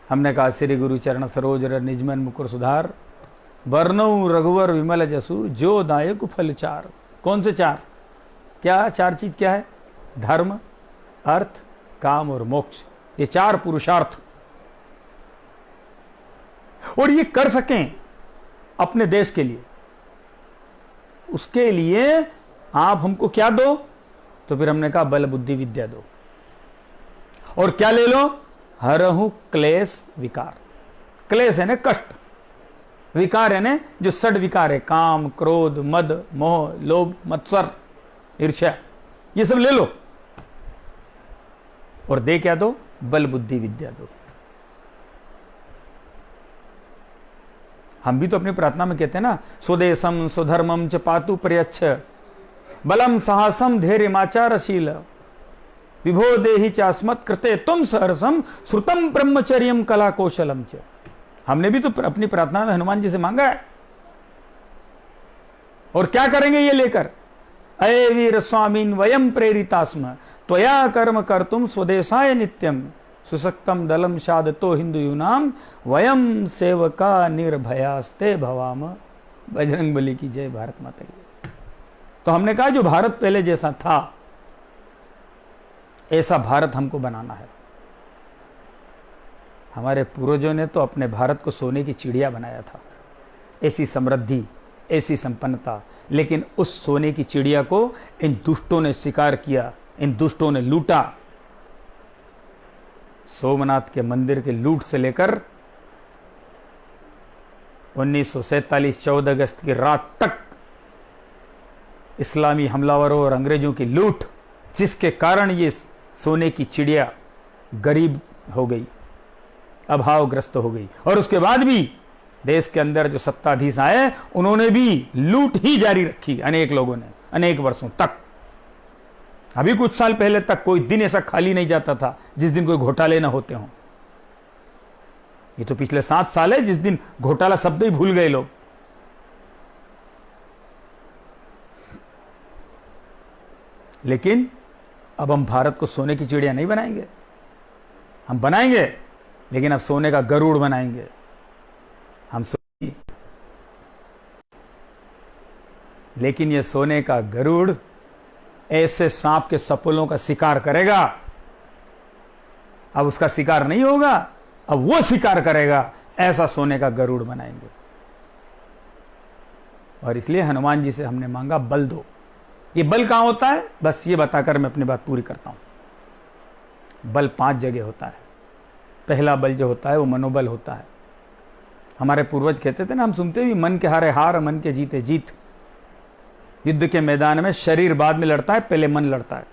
हमने कहा, श्री गुरु चरण सरोज रज निजमन मुकुर सुधार, वर्णौ रघुवर विमल जसु, जो दायक फल चार। कौन से चार? क्या चार चीज क्या है? धर्म, अर्थ, काम और मोक्ष। ये चार पुरुषार्थ। और ये कर सकें अपने देश के लिए, उसके लिए आप हमको क्या दो? तो फिर हमने कहा बल बुद्धि विद्या दो। और क्या ले लो? हरहु क्लेश विकार। क्लेश है ना कष्ट, विकार है ना जो षड विकार है, काम, क्रोध, मद, मोह, लोभ, मत्सर, ईर्ष्या, ये सब ले लो। और दे क्या दो? बल बुद्धि विद्या दो। हम भी तो अपनी प्रार्थना में कहते हैं ना, स्वदेशम स्वधर्मम च पातु प्रयच्छ, बलम साहसम धैर्यमाचारशील, विभो देहि चास्मत् कृते तुम सहर्षम, श्रुतम ब्रह्मचर्यम कला कौशलम च। हमने भी तो अपनी प्रार्थना में हनुमान जी से मांगा है। और क्या करेंगे ये लेकर? अये वीर स्वामीन वयम प्रेरितास्म, त्वया कर्म कर्तुम स्वदेशाय नित्यम, सुशक्तम दलम शादतो हिंदू यूनाम, वयम सेवका निर्भयास्ते भवाम। बजरंग बली की जय। भारत माता की। तो हमने कहा जो भारत पहले जैसा था ऐसा भारत हमको बनाना है। हमारे पूर्वजों ने तो अपने भारत को सोने की चिड़िया बनाया था, ऐसी समृद्धि, ऐसी संपन्नता, लेकिन उस सोने की चिड़िया को इन दुष्टों ने शिकार किया, इन दुष्टों ने लूटा। सोमनाथ के मंदिर के लूट से लेकर 1947 14 अगस्त की रात तक इस्लामी हमलावरों और अंग्रेजों की लूट, जिसके कारण ये सोने की चिड़िया गरीब हो गई, अभावग्रस्त हो गई। और उसके बाद भी देश के अंदर जो सत्ताधीश आए उन्होंने भी लूट ही जारी रखी, अनेक लोगों ने, अनेक वर्षों तक। अभी कुछ साल पहले तक कोई दिन ऐसा खाली नहीं जाता था जिस दिन कोई घोटाले ना होते हों। ये तो पिछले 7 साल है जिस दिन घोटाला शब्द ही भूल गए लोग। लेकिन अब हम भारत को सोने की चिड़िया नहीं बनाएंगे, हम बनाएंगे, लेकिन अब सोने का गरुड़ बनाएंगे। हम लेकिन ये सोने का गरुड़ ऐसे सांप के सपोलों का शिकार करेगा अब उसका शिकार नहीं होगा, अब वो शिकार करेगा, ऐसा सोने का गरुड़ बनाएंगे। और इसलिए हनुमान जी से हमने मांगा बल दो। ये बल कहां होता है, बस ये बताकर मैं अपनी बात पूरी करता हूं। बल 5 जगह होता है। पहला बल जो होता है वो मनोबल होता है। हमारे पूर्वज कहते थे ना, हम सुनते भी, मन के हारे हार, मन के जीते जीत। युद्ध के मैदान में शरीर बाद में लड़ता है, पहले मन लड़ता है।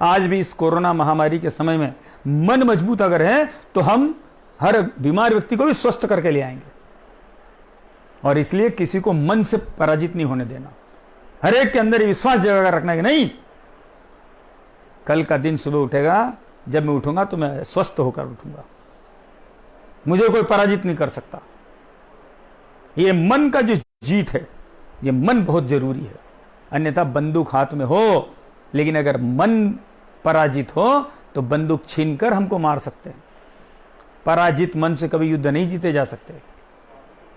आज भी इस कोरोना महामारी के समय में मन मजबूत अगर है तो हम हर बीमार व्यक्ति को भी स्वस्थ करके ले आएंगे। और इसलिए किसी को मन से पराजित नहीं होने देना। हर एक के अंदर विश्वास जगा रखना कि नहीं, कल का दिन सुबह उठेगा, जब मैं उठूंगा तो मैं स्वस्थ होकर उठूंगा, मुझे कोई पराजित नहीं कर सकता। ये मन का जो जीत है, ये मन बहुत जरूरी है। अन्यथा बंदूक हाथ में हो, लेकिन अगर मन पराजित हो तो बंदूक छीनकर हमको मार सकते हैं। पराजित मन से कभी युद्ध नहीं जीते जा सकते,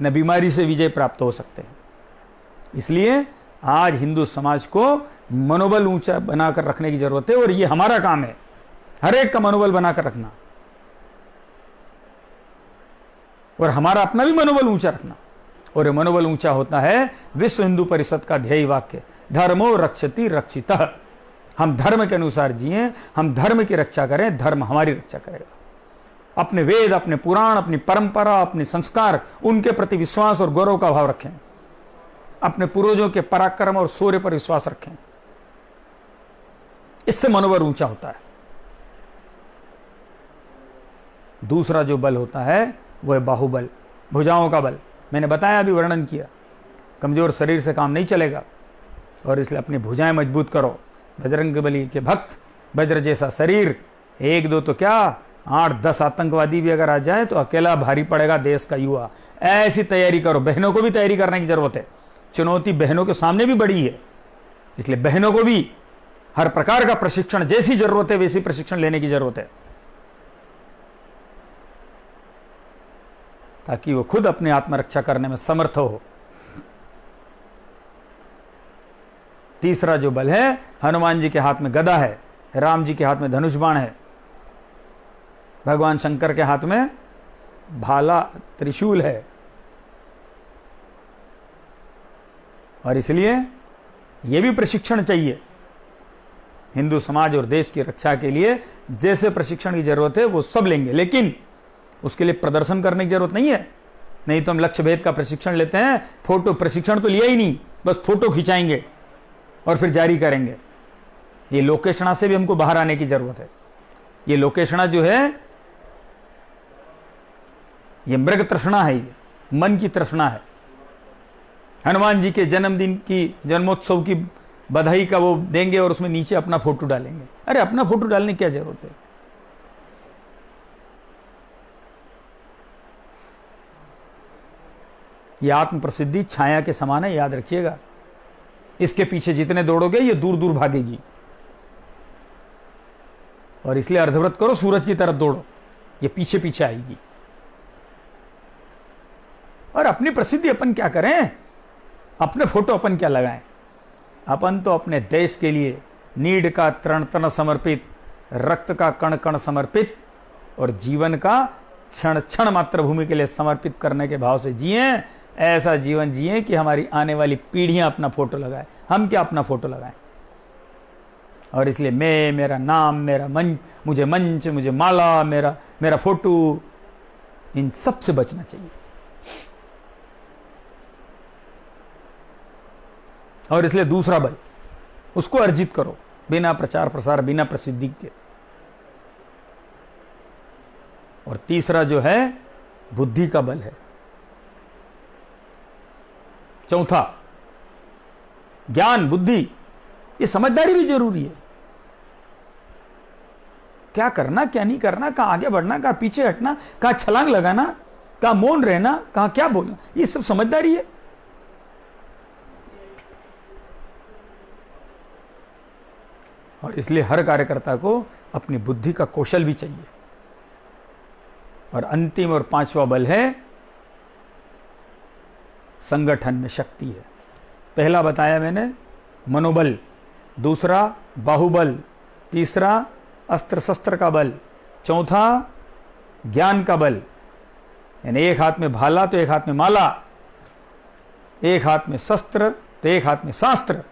न बीमारी से विजय प्राप्त हो सकते हैं। इसलिए आज हिंदू समाज को मनोबल ऊंचा बनाकर रखने की जरूरत है, और ये हमारा काम है, हर एक का मनोबल बनाकर रखना, और हमारा अपना भी मनोबल ऊंचा रखना। और ये मनोबल ऊंचा होता है विश्व हिंदू परिषद का ध्येय वाक्य, धर्मो रक्षति रक्षितः। हम धर्म के अनुसार जिए, हम धर्म की रक्षा करें, धर्म हमारी रक्षा करेगा। अपने वेद, अपने पुराण, अपनी परंपरा, अपने संस्कार, उनके प्रति विश्वास और गौरव का भाव रखें। अपने पूर्वजों के पराक्रम और शौर्य पर विश्वास रखें। इससे मनोबल ऊंचा होता है। दूसरा जो बल होता है वह है बाहुबल, भुजाओं का बल। मैंने बताया, अभी वर्णन किया। कमजोर शरीर से काम नहीं चलेगा, और इसलिए अपनी भुजाएं मजबूत करो। बजरंगबली के भक्त, वज्र जैसा शरीर, 1-2 तो क्या 8-10 आतंकवादी भी अगर आ जाए तो अकेला भारी पड़ेगा देश का युवा। ऐसी तैयारी करो। बहनों को भी तैयारी करने की जरूरत है। चुनौती बहनों के सामने भी बड़ी है, इसलिए बहनों को भी हर प्रकार का प्रशिक्षण, जैसी जरूरत है वैसी प्रशिक्षण लेने की जरूरत है, ताकि वो खुद अपने आत्मरक्षा करने में समर्थ हो। तीसरा जो बल है, हनुमान जी के हाथ में गदा है, राम जी के हाथ में धनुष बाण है, भगवान शंकर के हाथ में भाला त्रिशूल है। और इसलिए यह भी प्रशिक्षण चाहिए। हिंदू समाज और देश की रक्षा के लिए जैसे प्रशिक्षण की जरूरत है वो सब लेंगे, लेकिन उसके लिए प्रदर्शन करने की जरूरत नहीं है। नहीं तो हम लक्ष्य भेद का प्रशिक्षण लेते हैं, फोटो प्रशिक्षण तो लिया ही नहीं, बस फोटो खिंचाएंगे और फिर जारी करेंगे। ये लोकेशना से भी हमको बाहर आने की जरूरत है। ये लोकेशना जो है, ये मृग तृष्णा है, ये मन की तृष्णा है। हनुमान जी के जन्मदिन की, जन्मोत्सव की बधाई का वो देंगे और उसमें नीचे अपना फोटो डालेंगे। अरे अपना फोटो डालने की क्या जरूरत है? ये आत्म प्रसिद्धि छाया के समान है, याद रखिएगा। इसके पीछे जितने दौड़ोगे ये दूर दूर भागेगी। और इसलिए अर्धव्रत करो, सूरज की तरफ दौड़ो, ये पीछे पीछे आएगी। और अपनी प्रसिद्धि अपन क्या करें, अपने फोटो अपन क्या लगाएं? अपन तो अपने देश के लिए नीड का तृण तृण समर्पित, रक्त का कण कण समर्पित, और जीवन का क्षण क्षण मातृभूमि के लिए समर्पित करने के भाव से जिए। ऐसा जीवन जिए कि हमारी आने वाली पीढ़ियां अपना फोटो लगाएं। हम क्या अपना फोटो लगाएं? और इसलिए मैं, मेरा नाम, मेरा मुझे मंच, मुझे माला, मेरा फोटो, इन सब से बचना चाहिए। और इसलिए दूसरा बल, उसको अर्जित करो बिना प्रचार प्रसार, बिना प्रसिद्धि के। और तीसरा जो है बुद्धि का बल है। चौथा ज्ञान, बुद्धि, ये समझदारी भी जरूरी है। क्या करना, क्या नहीं करना, कहां आगे बढ़ना, कहां पीछे हटना, कहां छलांग लगाना, कहां मौन रहना, कहां क्या बोलना, ये सब समझदारी है। और इसलिए हर कार्यकर्ता को अपनी बुद्धि का कौशल भी चाहिए। और अंतिम और पांचवा बल है संगठन में शक्ति है। पहला बताया मैंने मनोबल, दूसरा बाहुबल, तीसरा अस्त्र शस्त्र का बल, चौथा ज्ञान का बल, यानी एक हाथ में भाला तो एक हाथ में माला, एक हाथ में शस्त्र तो एक हाथ में शास्त्र।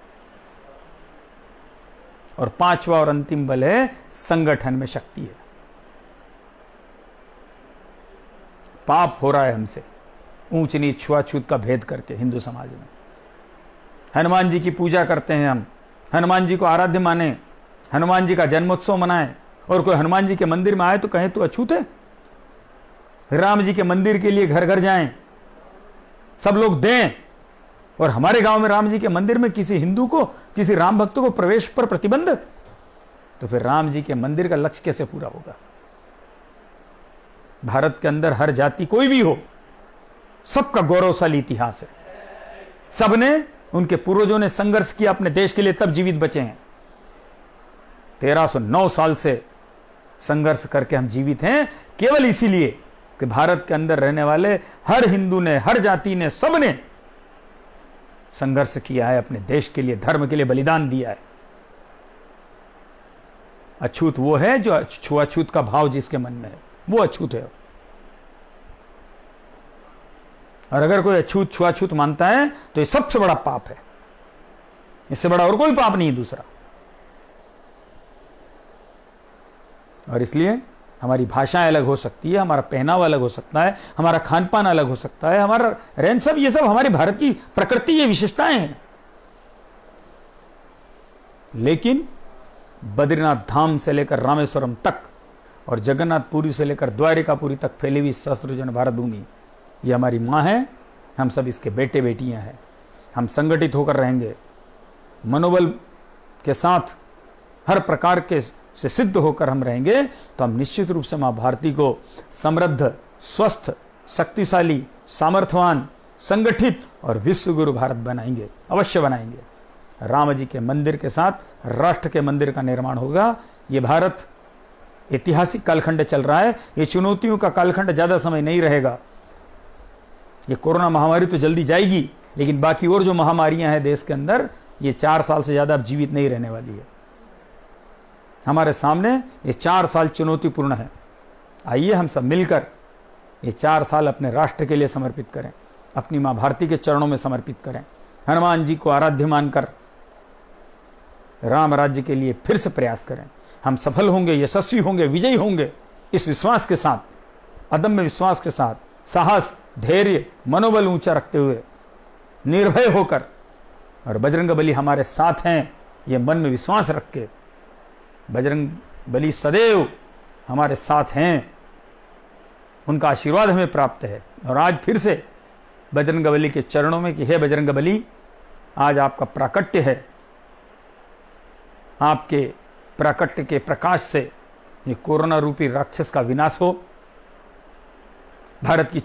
और पांचवा और अंतिम बल है संगठन में शक्ति है। पाप हो रहा है हमसे ऊंच नीच छुआछूत का भेद करके हिंदू समाज में। हनुमान जी की पूजा करते हैं हम, हनुमान जी को आराध्य माने, हनुमान जी का जन्मोत्सव मनाएं, और कोई हनुमान जी के मंदिर में आए तो कहें तो अछूत है। राम जी के मंदिर के लिए घर घर जाएं, सब लोग दें, और हमारे गांव में राम जी के मंदिर में किसी हिंदू को, किसी राम भक्त को प्रवेश पर प्रतिबंध, तो फिर राम जी के मंदिर का लक्ष्य कैसे पूरा होगा? भारत के अंदर हर जाति कोई भी हो, सबका गौरवशाली इतिहास है। सबने, उनके पूर्वजों ने संघर्ष किया अपने देश के लिए, तब जीवित बचे हैं। 1309 साल से संघर्ष करके हम जीवित हैं, केवल इसीलिए कि भारत के अंदर रहने वाले हर हिंदू ने, हर जाति ने, सबने संघर्ष किया है अपने देश के लिए, धर्म के लिए बलिदान दिया है। अछूत वो है जो छुआछूत का भाव जिसके मन में है, वो अछूत है। और अगर कोई अछूत छुआछूत मानता है तो ये सबसे बड़ा पाप है, इससे बड़ा और कोई पाप नहीं दूसरा। और इसलिए हमारी भाषाएं अलग हो सकती है, हमारा पहनावा अलग हो सकता है, हमारा खान पान अलग हो सकता है, हमारा रहन सब, ये सब हमारी भारत की प्रकृति, ये विशेषताएं हैं। लेकिन बद्रीनाथ धाम से लेकर रामेश्वरम तक और जगन्नाथपुरी से लेकर द्वारिकापुरी तक फैली हुई सहस्त्र भारत भूमि, ये हमारी माँ है, हम सब इसके बेटे बेटियां हैं। हम संगठित होकर रहेंगे, मनोबल के साथ हर प्रकार के से सिद्ध होकर हम रहेंगे, तो हम निश्चित रूप से मां भारती को समृद्ध, स्वस्थ, शक्तिशाली, सामर्थ्यवान, संगठित और विश्व गुरु भारत बनाएंगे, अवश्य बनाएंगे। राम जी के मंदिर के साथ राष्ट्र के मंदिर का निर्माण होगा। ये भारत ऐतिहासिक कालखंड चल रहा है, ये चुनौतियों का कालखंड ज्यादा समय नहीं रहेगा। ये कोरोना महामारी तो जल्दी जाएगी, लेकिन बाकी और जो महामारियां हैं देश के अंदर, ये 4 साल से ज्यादा अब जीवित नहीं रहने वाली है। हमारे सामने ये 4 साल चुनौतीपूर्ण है। आइए हम सब मिलकर ये 4 साल अपने राष्ट्र के लिए समर्पित करें, अपनी मां भारती के चरणों में समर्पित करें, हनुमान जी को आराध्य मानकर राम राज्य के लिए फिर से प्रयास करें। हम सफल होंगे, यशस्वी होंगे, विजयी होंगे, इस विश्वास के साथ, अदम्य विश्वास के साथ, साहस, धैर्य, मनोबल ऊंचा रखते हुए, निर्भय होकर, और बजरंग बली हमारे साथ हैं ये मन में विश्वास रख के, बजरंग बली सदैव हमारे साथ हैं, उनका आशीर्वाद हमें प्राप्त है। और आज फिर से बजरंग बली के चरणों में कि हे बजरंग बली, आज आपका प्राकट्य है, आपके प्राकट्य के प्रकाश से ये कोरोना रूपी राक्षस का विनाश हो, भारत की